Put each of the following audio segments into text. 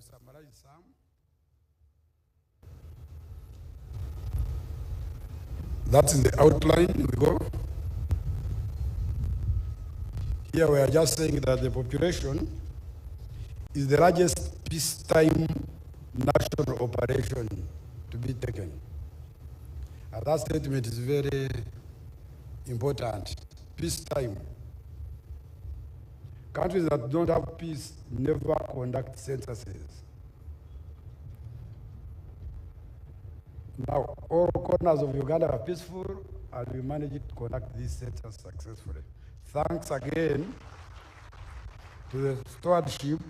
will summarize some. That's in the outline. We go. Here we are just saying that the population is the largest peacetime national operation to be taken. And that statement is very important. Peacetime. Countries that don't have peace never conduct censuses. Now, all corners of Uganda are peaceful, and we managed to conduct this census successfully. Thanks again to the stewardship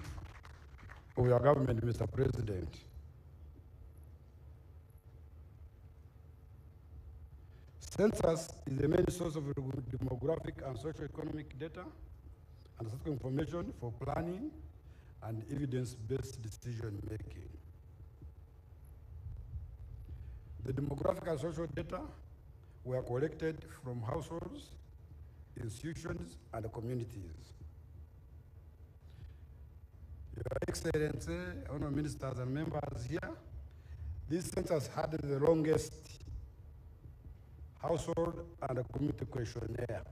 of your government, Mr. President. Census is the main source of demographic and socio-economic data and statistical information for planning and evidence-based decision-making. The demographic and social data were collected from households, institutions, and communities. Your Excellency, honorable ministers and members here, this census had the longest household and community questionnaire.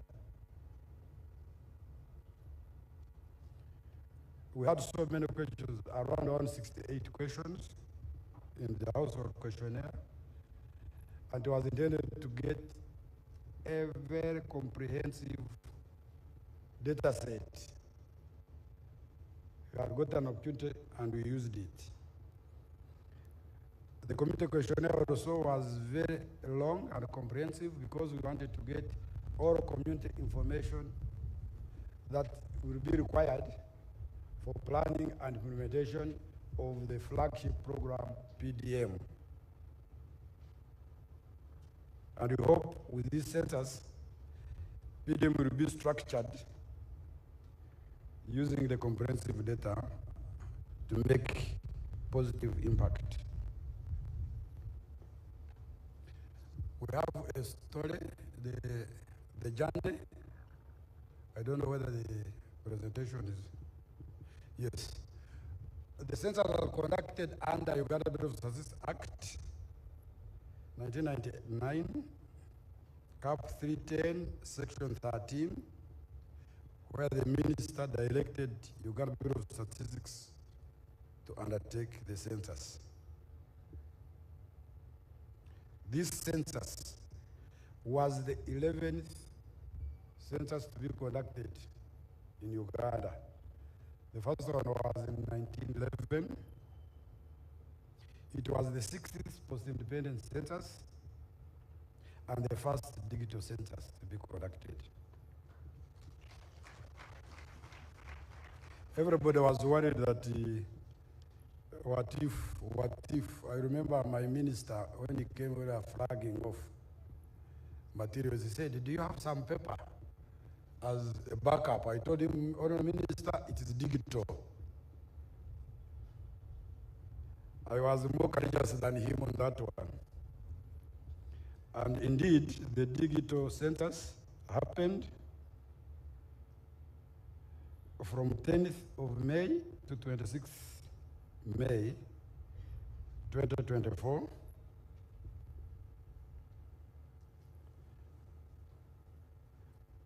We had so many questions, around 168 questions in the household questionnaire, and it was intended to get a very comprehensive data set. We had got an opportunity and we used it. The community questionnaire also was very long and comprehensive because we wanted to get all community information that will be required for planning and implementation of the flagship program, PDM. And we hope with this census, PDM will be structured using the comprehensive data to make positive impact. We have a story, the journey. I don't know whether the presentation is, yes. The census was conducted under Uganda Bureau of Statistics Act 1999, Cap 310, Section 13, where the minister directed Uganda Bureau of Statistics to undertake the census. This census was the 11th census to be conducted in Uganda. The first one was in 1911. It was the 60th post-independence census and the first digital census to be conducted. Everybody was worried that what if, I remember my minister, when he came with a flagging of materials, he said, do you have some paper as a backup? I told him, honorable minister, it is digital. I was more courageous than him on that one. And indeed, the digital census happened from 10th of May to 26th May 2024.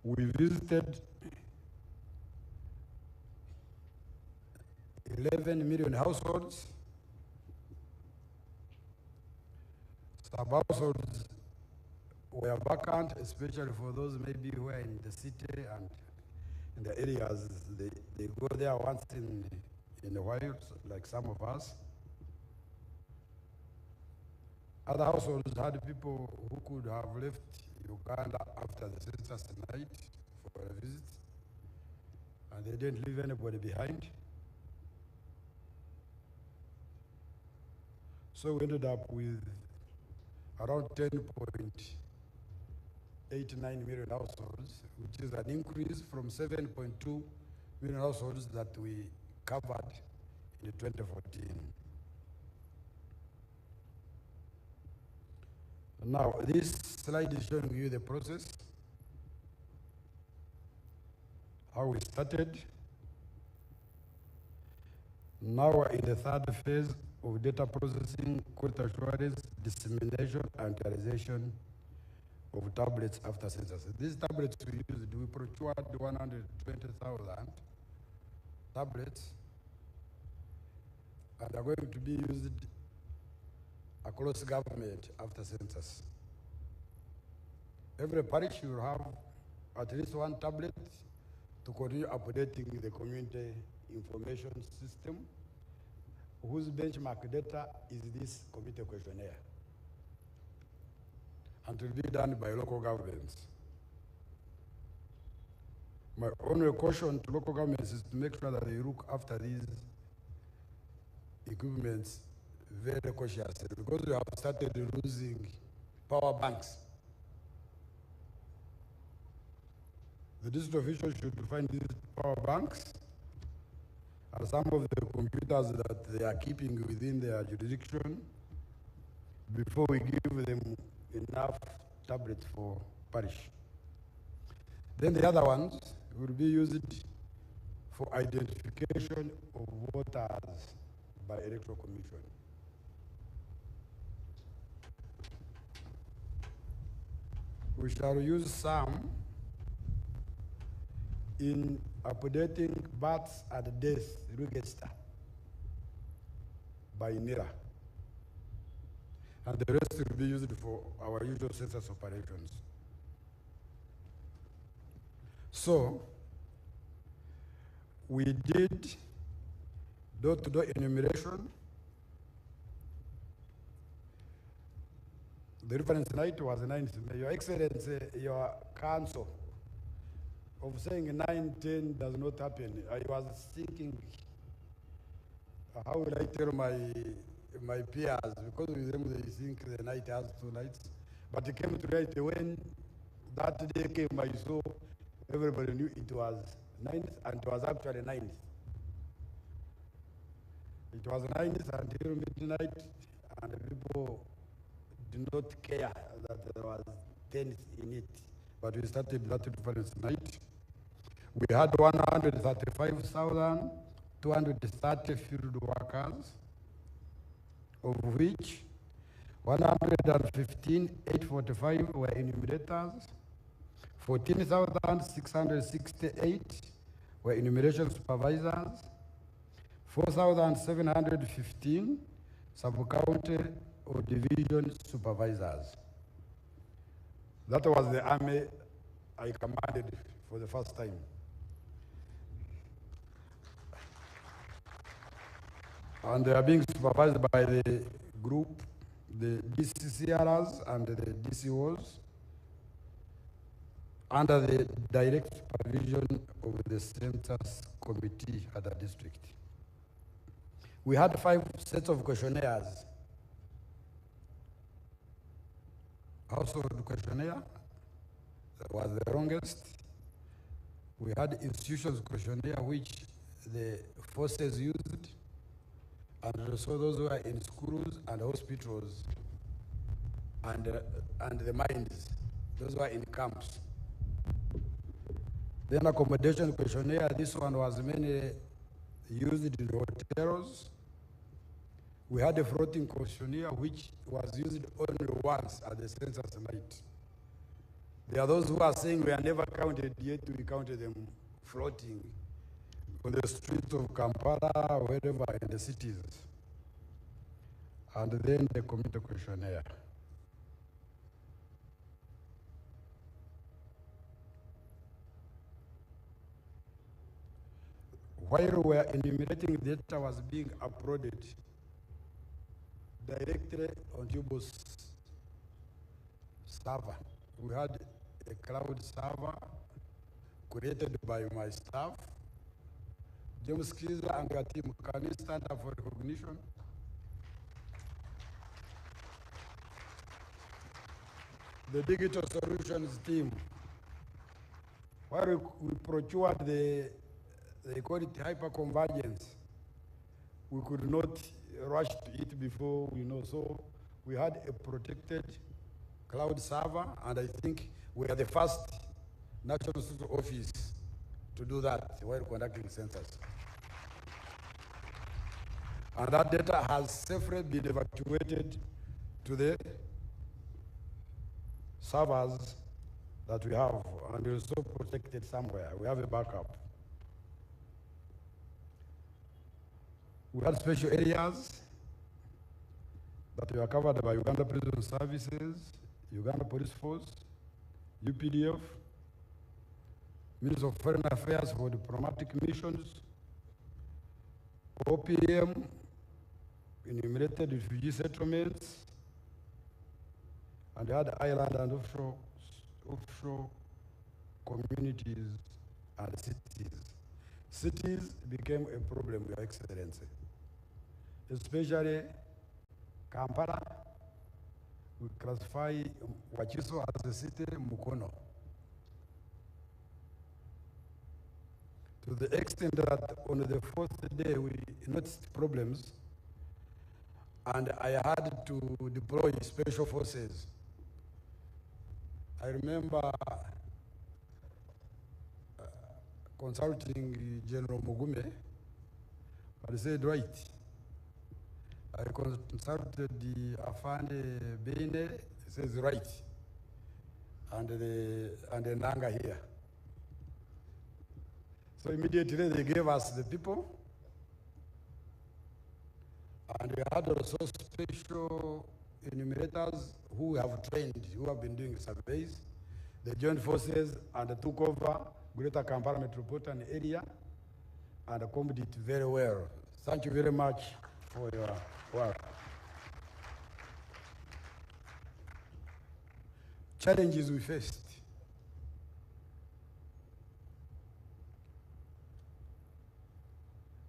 We visited 11 million households. Some households were vacant, especially for those maybe who are in the city and in the areas. They go there once in a while, like some of us. Other households had people who could have left Uganda after the census night for a visit, and they didn't leave anybody behind. So we ended up with around 10.89 million households, which is an increase from 7.2 million households that we covered in 2014. Now, this slide is showing you the process, how we started. Now we're in the third phase of data processing, quality assurance, dissemination, and utilization of tablets after census. These tablets we used, we procured 120,000 tablets, and are going to be used across government after census. Every parish will have at least one tablet to continue updating the community information system, whose benchmark data is this community questionnaire, and will be done by local governments. My only caution to local governments is to make sure that they look after these equipments very cautiously, because we have started losing power banks. The district officials should find these power banks and some of the computers that they are keeping within their jurisdiction before we give them enough tablets for parish. Then the other ones will be used for identification of voters by Electoral Commission. We shall use some in updating births and death register by NERA. And the rest will be used for our usual census operations. So, we did door-to-door enumeration. The reference night was 9th. Your Excellency, your council of saying 9-10 does not happen. I was thinking, how will I tell my peers? Because with them they think the night has 2 nights. But it came to reality when that day came, I saw everybody knew it was 9th, and it was actually 9th. It was 9th until midnight, and people did not care that there was 10th in it. But we started that reference night. We had 135,230 field workers, of which 115,845 were enumerators, 14,668 were enumeration supervisors, 4,715 sub-county or division supervisors. That was the army I commanded for the first time. And they are being supervised by the group, the DCCRs and the DCOs, under the direct supervision of the census committee at the district. We had 5 sets of questionnaires. Household questionnaire was the longest. We had institutions questionnaire, which the forces used, and also those who are in schools and hospitals, and the mines, those who are in camps. Then accommodation questionnaire, this one was mainly used in hotels. We had a floating questionnaire which was used only once at the census night. There are those who are saying we are never counted, yet we counted them floating on the streets of Kampala, wherever in the cities. And then the community questionnaire. While we were enumerating, data was being uploaded directly on Jubo's server. We had a cloud server created by my staff. James Kiza and your team, can you stand up for recognition? The digital solutions team. While we procured they call it hyperconvergence, we could not rush to it before we know. So we had a protected cloud server, and I think we are the first national security office to do that while conducting census. And that data has safely been evacuated to the servers that we have, and also protected somewhere. We have a backup. We had special areas that were covered by Uganda Prison Services, Uganda Police Force, UPDF, Ministry of Foreign Affairs for diplomatic missions, OPM, enumerated refugee settlements, and had island and offshore communities and cities. Cities became a problem, Your Excellency. Especially Kampala, we classify Wachiso as a city, Mukono. To the extent that on the fourth day we noticed problems, and I had to deploy special forces. I remember consulting General Mugume, but he said, right. I consulted the Afande Bene, he says, right. And the Nanga here. So immediately they gave us the people, and we had also special enumerators who we have trained, who have been doing surveys. They joined forces and took over Greater Kampala metropolitan area and accomplished it very well. Thank you very much for your work. Challenges we faced.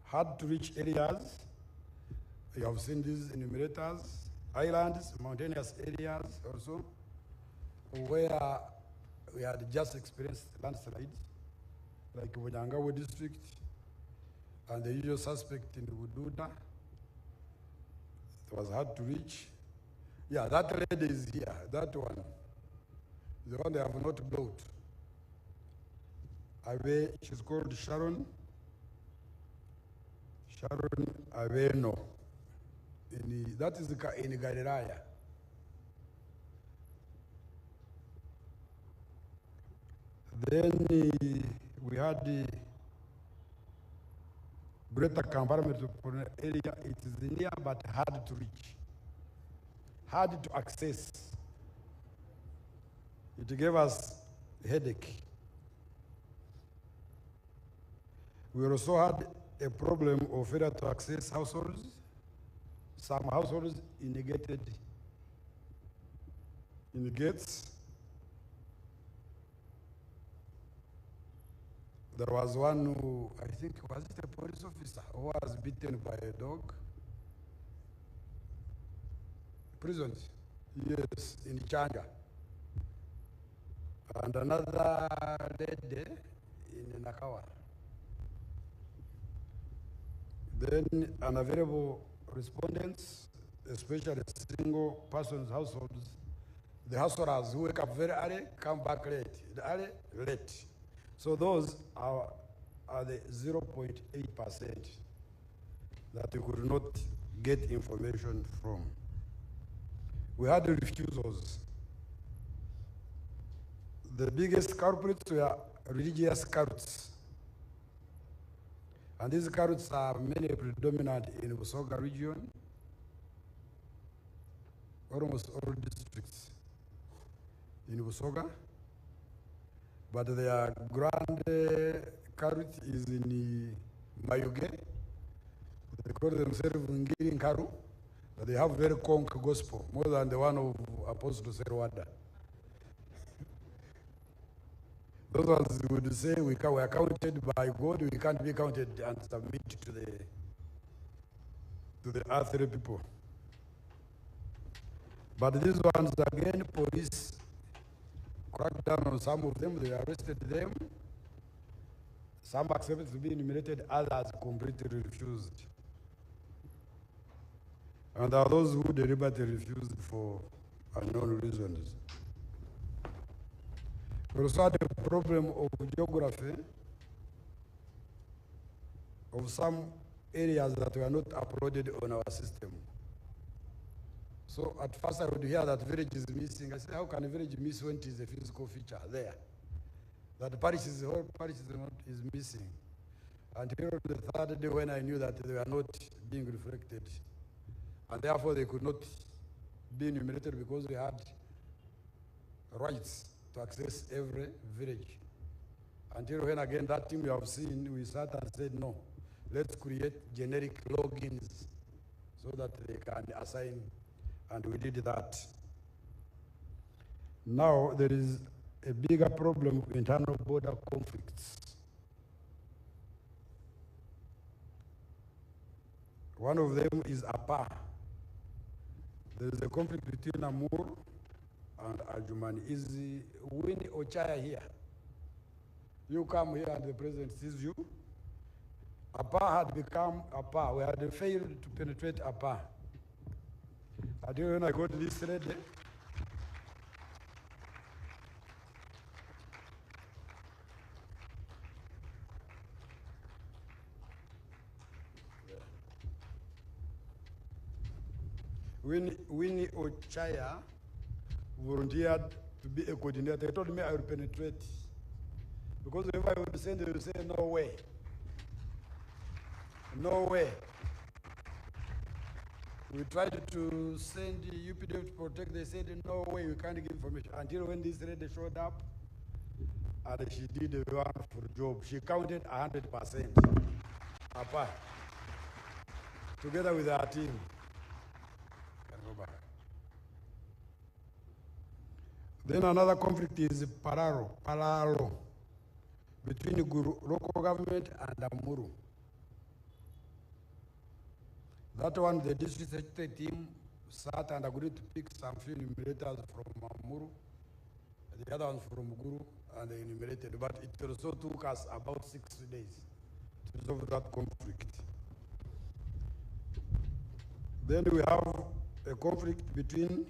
Hard to reach areas. You have seen these enumerators, islands, mountainous areas also, where we had just experienced landslides, like Wanyangawa district, and the usual suspect in Wududa. It was hard to reach. Yeah, that lady is here, that one. The one they have not brought. She's called Sharon Aveno. That is in Galilaya. Then we had the Greater Kampala metropolitan area. It is near but hard to reach, hard to access. It gave us a headache. We also had a problem of failure to access households. Some households negated in the gates. There was one who, I think, was it a police officer who was beaten by a dog? Prisons, yes, in Changa. And another lady in Nakawa. Then unavailable respondents, especially single persons households, the householders who wake up very early, come back late. So those are the 0.8% that we could not get information from. We had the refusals. The biggest culprits were religious cults. And these cults are mainly predominant in Busoga region, almost all districts in Busoga. But their grand cult is in Mayuge. They call themselves Ngiri Nkaru. But they have very conk gospel, more than the one of Apostle Serwada. Those ones would say we are counted by God, we can't be counted and submit to the earthly people. But these ones, again, police cracked down on some of them, they arrested them. Some accepted to be enumerated, others completely refused. And there are those who deliberately refused for unknown reasons. We also had a problem of geography, of some areas that were not uploaded on our system. So at first I would hear that village is missing. I said, how can a village miss when it is a physical feature there? That the whole parish is missing. Until the third day when I knew that they were not being reflected. And therefore they could not be enumerated because we had rights to access every village. Until when again that team you have seen, we sat and said, no, let's create generic logins so that they can assign, and we did that. Now there is a bigger problem of internal border conflicts. One of them is APA. There is a conflict between Amur and Ajumani. Is Winnie Ochaya here? You come here and the president sees you. APA had become APA. We had failed to penetrate APA. Until when I got this lady, Winnie Ochaya volunteered to be a coordinator. He told me I would penetrate. Because if I would send, they would say, no way. No way. We tried to send the UPDF to protect, they said, no way, we can't give information. Until when this lady showed up, and she did a wonderful job. She counted 100% apart, together with her team. Can go back. Then another conflict is Paralo, between the local government and Amuru. That one, the district secretary team sat and agreed to pick some few enumerators from Amuru, the other ones from Guru, and they enumerated. But it also took us about 6 days to resolve that conflict. Then we have a conflict between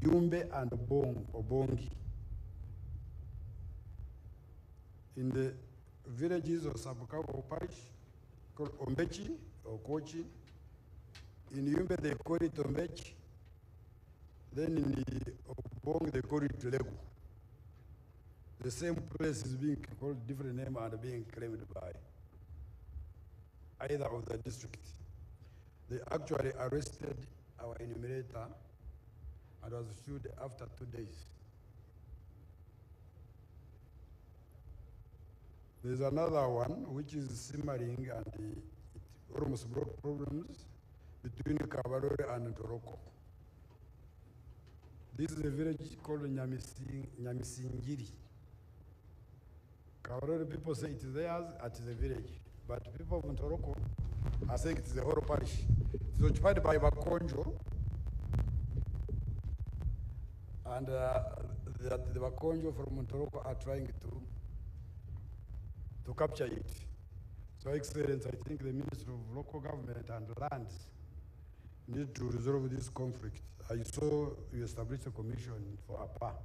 Yumbe and Obongi. In the villages of Sabukawa parish, called Ombechi or Kochi. In Yumbe they call it Ombechi. Then in the Obongi they call it Legu. The same place is being called different name and being claimed by either of the districts. They actually arrested our enumerator and was sued after 2 days. There's another one which is simmering and it almost brought problems between Kabarore and Toroko. This is a village called Nyamisingiri. Kabarore people say it is theirs at the village, but people from Toroko are saying it is the whole parish. It's occupied by Bakonjo, and that the Bakonjo from Toroko are trying to capture it. So, Excellency, I think the Ministry of Local Government and Lands need to resolve this conflict. I saw you established a commission for APA.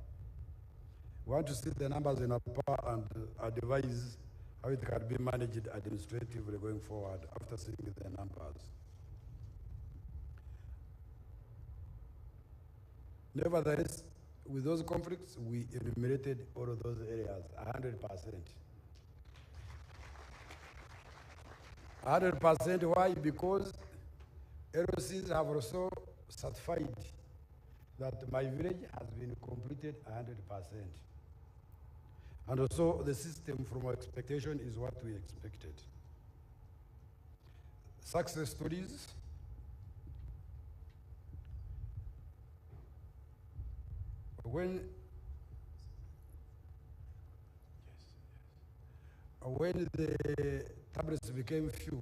We want to see the numbers in APA and advise how it can be managed administratively going forward after seeing the numbers. Nevertheless, with those conflicts, we enumerated all of those areas, 100%. 100%, why? Because LOCs have also certified that my village has been completed 100%. And also the system from our expectation is what we expected. Success stories. When the tablets became few,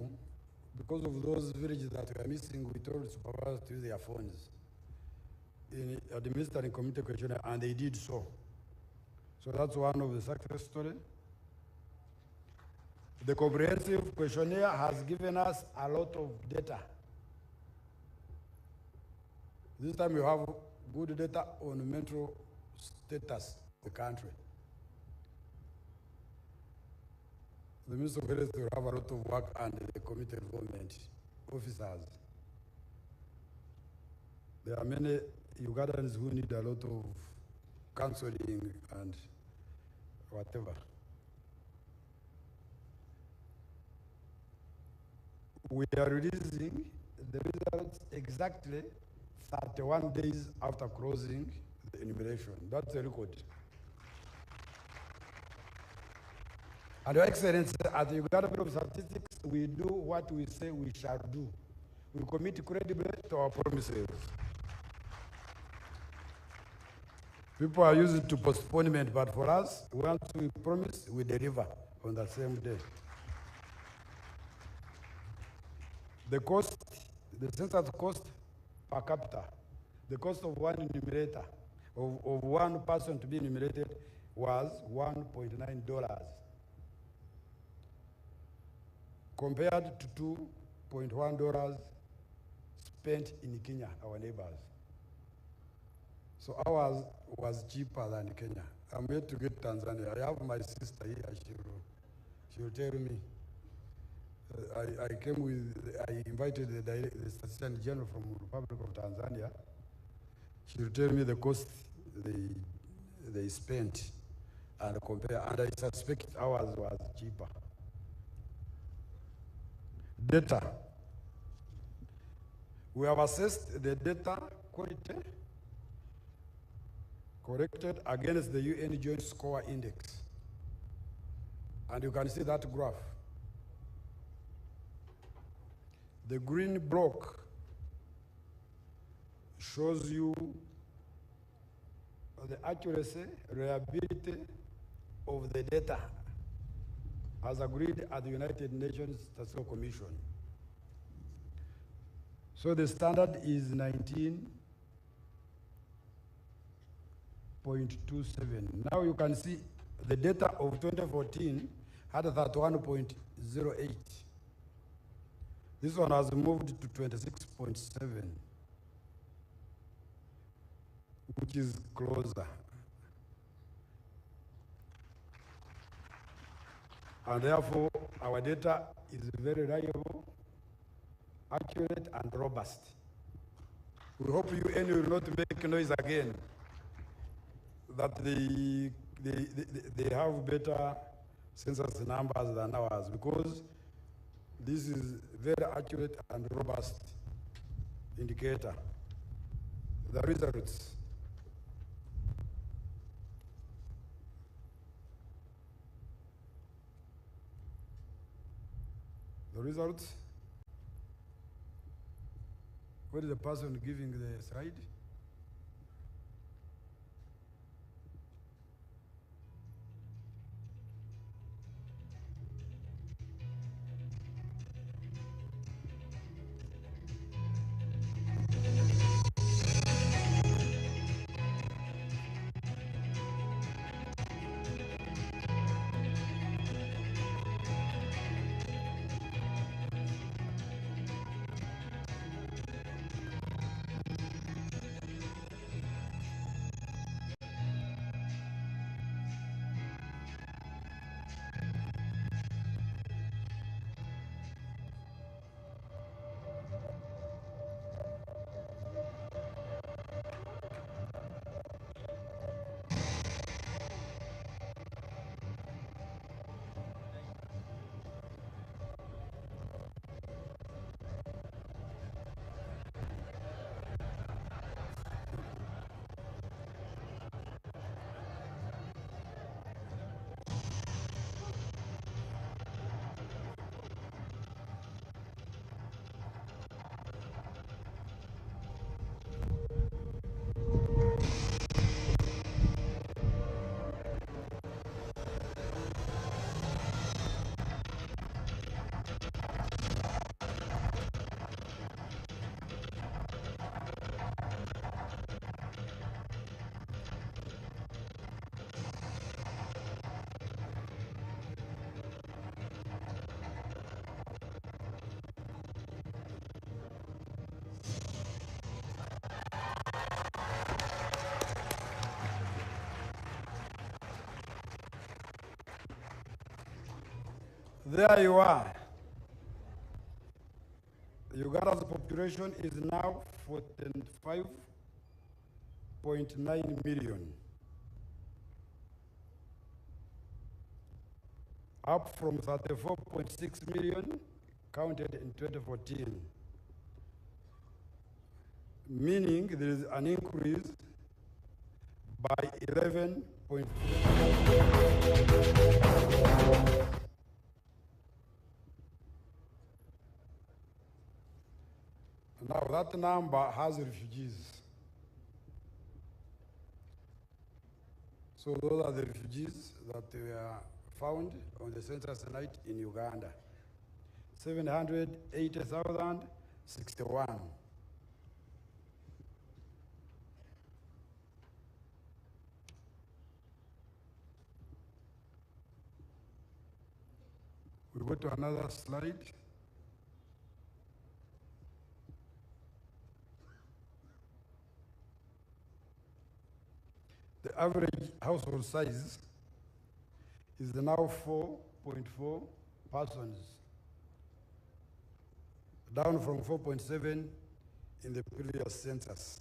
because of those villages that were missing, we told supervisors to use their phones in administering community questionnaire, and they did so. So that's one of the success stories. The comprehensive questionnaire has given us a lot of data. This time you have good data on mental status of the country. The Minister of Health will have a lot of work and the community involvement officers. There are many Ugandans who need a lot of counseling and whatever. We are releasing the results exactly 31 days after closing the enumeration. That's a record. And Your Excellency, at the Uganda Bureau of Statistics, we do what we say we shall do. We commit credibly to our promises. People are used to postponement, but for us, once we promise, we deliver on the same day. The cost, the census cost per capita, the cost of one enumerator, of one person to be enumerated was $1.9, compared to $2.1 spent in Kenya, our neighbors. So ours was cheaper than Kenya. I'm yet to get Tanzania. I have my sister here, she'll tell me. I invited the Statistician General from the Republic of Tanzania. She'll tell me the cost they spent and compare, and I suspect ours was cheaper. Data. We have assessed the data quality corrected against the UN Joint Score Index. And you can see that graph. The green block shows you the accuracy, reliability of the data as agreed at the United Nations Statistical Commission. So the standard is 19.27. Now you can see the data of 2014 had 31.08. This one has moved to 26.7, which is closer. And therefore, our data is very reliable, accurate, and robust. We hope UN will not make noise again, that they have better census numbers than ours, because this is very accurate and robust indicator. The results. The results. What is the person giving the slide? There you are. Uganda's population is now 45.9 million, up from 34.6 million counted in 2014, meaning there is an increase by 11.4%. Now that number has refugees. So those are the refugees that were found on the census night in Uganda. 780,061. We go to another slide. The average household size is now 4.4 persons, down from 4.7 in the previous census.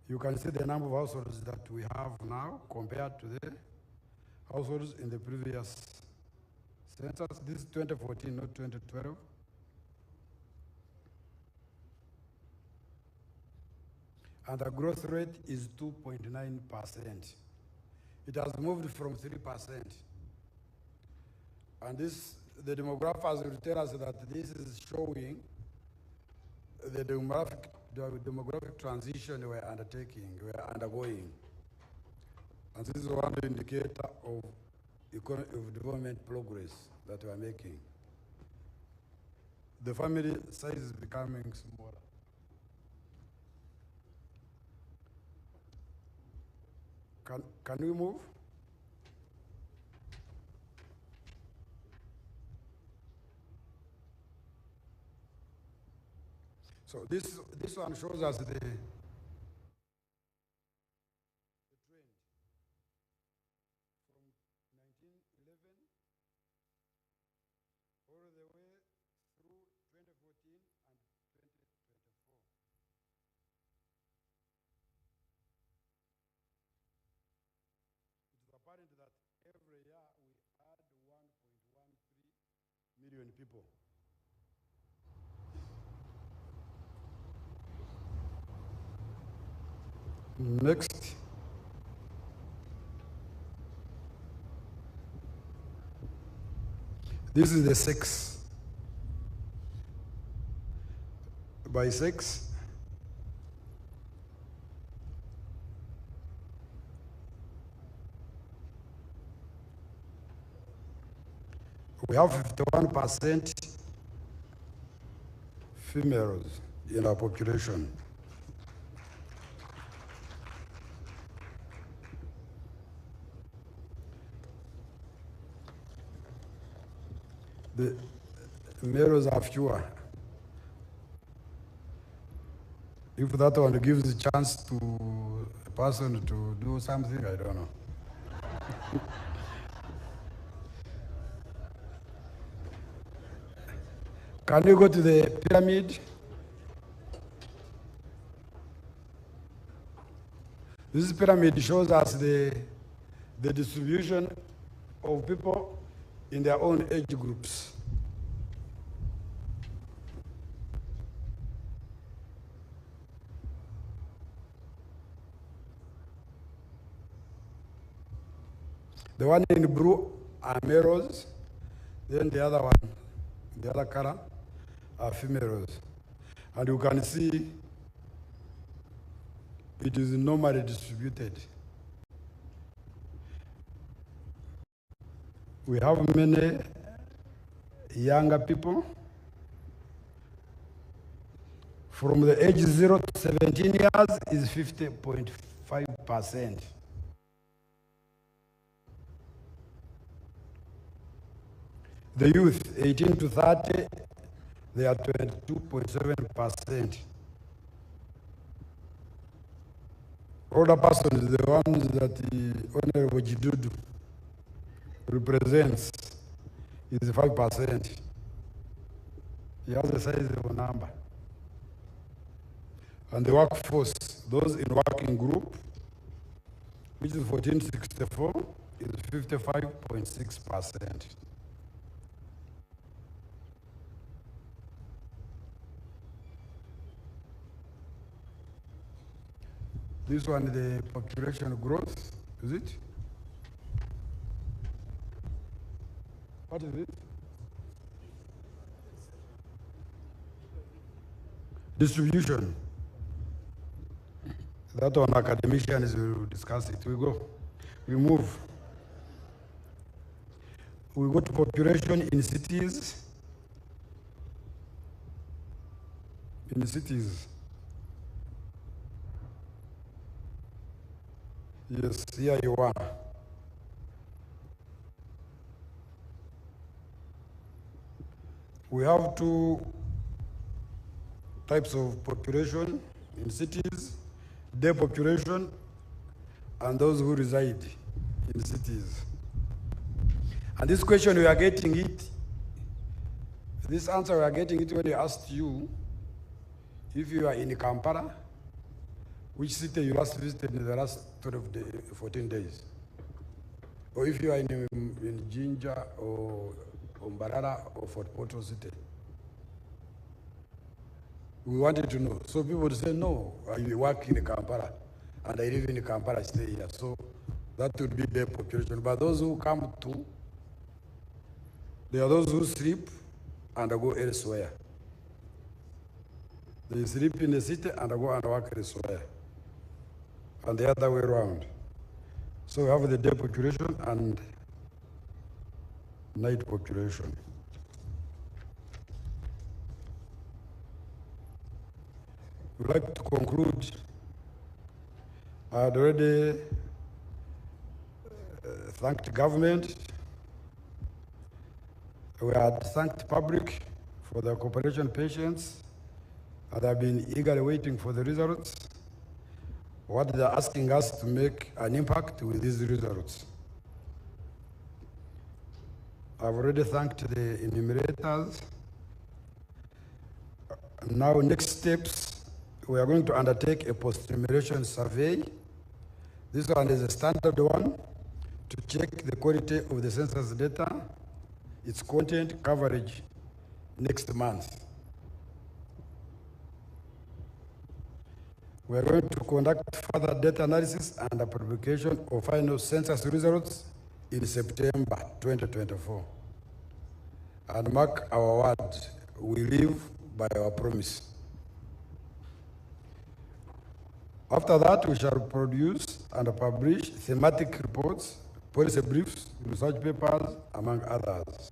You can see the number of households that we have now compared to the households in the previous census. This is 2014, not 2012. And the growth rate is 2.9%. It has moved from 3%. And this, the demographers will tell us that this is showing the demographic transition we're undergoing. And this is one indicator of development progress that we are making. The family size is becoming smaller. Can we move? So this one shows us the trend from 1911 all the way through 2014 and 2024. It is apparent that every year we add 1.13 million people. Next. This is the sex. By sex, we have 51% females in our population. The males are fewer. If that one gives a chance to a person to do something, I don't know. Can you go to the pyramid? This pyramid shows us the distribution of people in their own age groups. The one in blue are males, then the other one, the other color, are females. And you can see it is normally distributed. We have many younger people from the age 0 to 17 years is 50.5%. The youth, 18 to 30, they are 22.7%. older persons, the ones that the Honorable Jidudu represents, is 5%. He has a sizable number. And the workforce, those in working group, which is 1464, is 55.6%. This one, the population growth, is it? What is it? Distribution. That one, academicians will discuss it. We go. We move. We go to population in cities. In the cities. Yes, here you are. We have two types of population in cities, their population and those who reside in cities. And this question we are getting it, this answer we are getting it when they asked you if you are in Kampala, which city you last visited in the last 14 days. Or if you are in Jinja or Mbarara or Fort Portal City. We wanted to know. So people would say, no, I work in Kampala and I live in Kampala, stay here. So that would be their population. But those who come to, there are those who sleep and go elsewhere. They sleep in the city and go and work elsewhere. And the other way around. So we have the day population and night population. We'd like to conclude. I had already thanked the government. We had thanked the public for their cooperation, patience, and I've been eagerly waiting for the results. What they're asking us to make an impact with these results. I've already thanked the enumerators. Now, next steps, we are going to undertake a post-enumeration survey. This one is a standard one to check the quality of the census data, its content coverage next month. We are going to conduct further data analysis and a publication of final census results in September 2024. And mark our words, we live by our promise. After that, we shall produce and publish thematic reports, policy briefs, research papers, among others.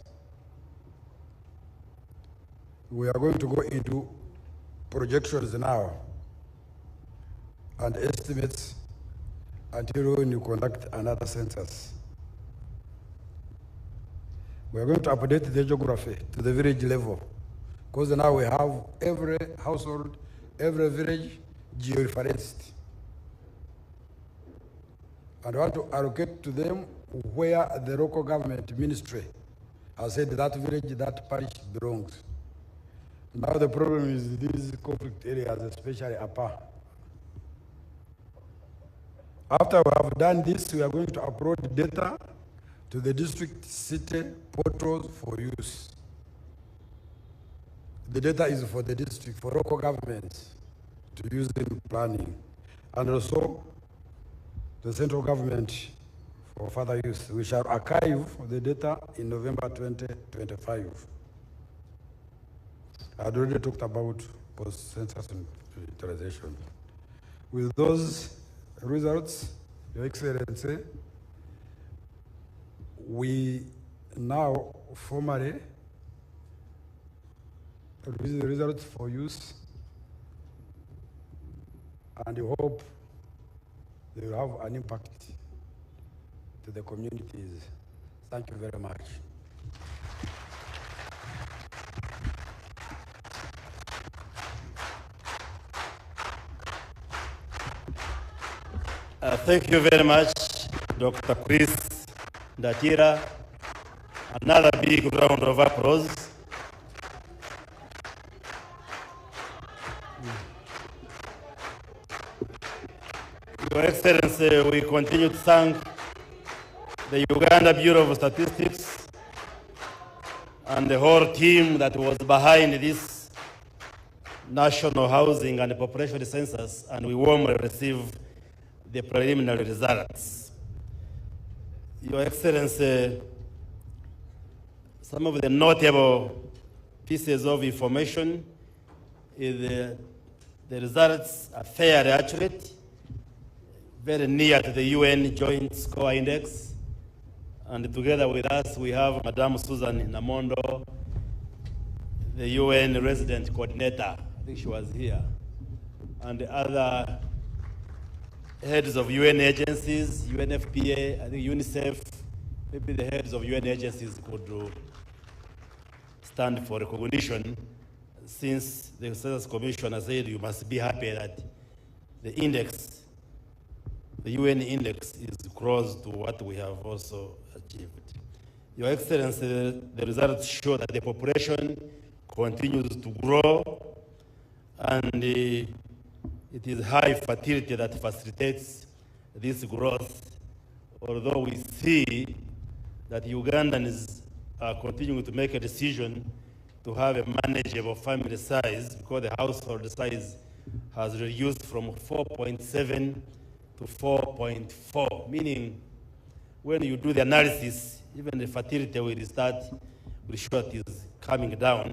We are going to go into projections now and estimates until when you conduct another census. We are going to update the geography to the village level, because now we have every household, every village georeferenced. And we want to allocate to them where the local government ministry has said that village, that parish belongs. Now the problem is these conflict areas, especially Apa. After we have done this, we are going to upload data to the district city portals for use. The data is for the district, for local governments to use in planning. And also the central government for further use. We shall archive the data in November 2025. I had already talked about post-census utilization. With those results, Your Excellency, we now formally release the results for use, and we hope they will have an impact to the communities. Thank you very much. Thank you very much, Dr. Chris Ndatira. Another big round of applause. Your Excellency, we continue to thank the Uganda Bureau of Statistics and the whole team that was behind this National Housing and Population Census, and we warmly receive the preliminary results. Your Excellency, some of the notable pieces of information is the results are fairly accurate, very near to the UN Joint Score Index. And together with us, we have Madame Susan Namondo, the UN resident coordinator. I think she was here. And the other heads of UN agencies, UNFPA, I think UNICEF, maybe the heads of UN agencies could stand for recognition, since the Census Commission has said you must be happy that the index, the UN index, is close to what we have also achieved. Your Excellency, the results show that the population continues to grow, and it is high fertility that facilitates this growth, although we see that Ugandans are continuing to make a decision to have a manageable family size, because the household size has reduced from 4.7 to 4.4, meaning when you do the analysis, even the fertility will show it is coming down,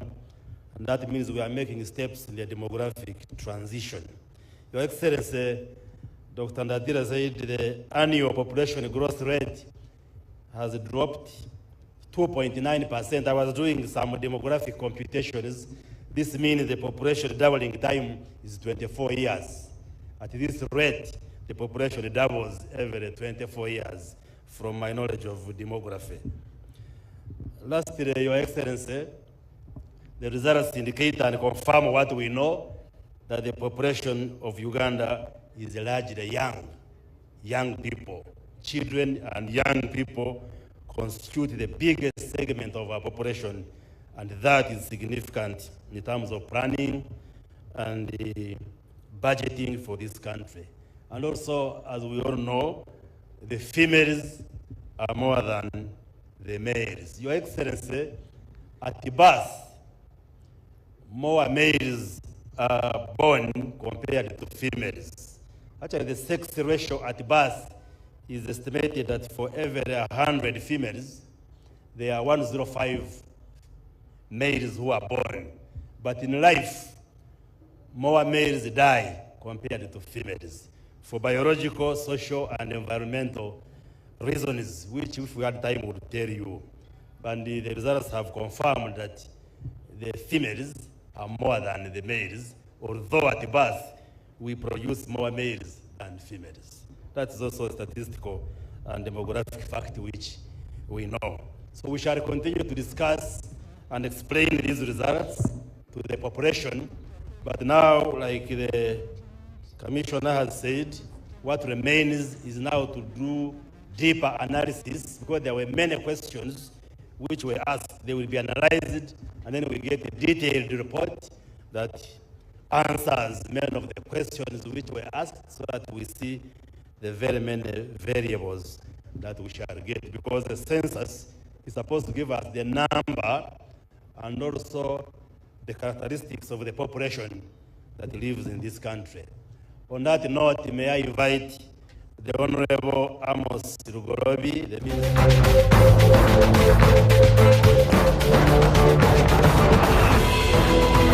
and that means we are making steps in the demographic transition. Your Excellency, Dr. Ndatira said the annual population growth rate has dropped 2.9%. I was doing some demographic computations. This means the population doubling time is 24 years. At this rate, the population doubles every 24 years, from my knowledge of demography. Lastly, Your Excellency, the results indicate and confirm what we know, that the population of Uganda is largely young people. Children and young people constitute the biggest segment of our population, and that is significant in terms of planning and budgeting for this country. And also, as we all know, the females are more than the males. Your Excellency, at birth, more males are born compared to females. Actually, the sex ratio at birth is estimated that for every 100 females, there are 105 males who are born. But in life, more males die compared to females, for biological, social, and environmental reasons, which if we had time would tell you. And the results have confirmed that the females are more than the males, although at birth we produce more males than females. That is also a statistical and demographic fact which we know. So we shall continue to discuss and explain these results to the population. But now, like the Commissioner has said, what remains is now to do deeper analysis, because there were many questions which were asked. They will be analyzed, and then we get a detailed report that answers many of the questions which were asked, so that we see the very many variables that we shall get, because the census is supposed to give us the number and also the characteristics of the population that lives in this country. On that note, may I invite the Honorable Amos Rugorobi, the Minister.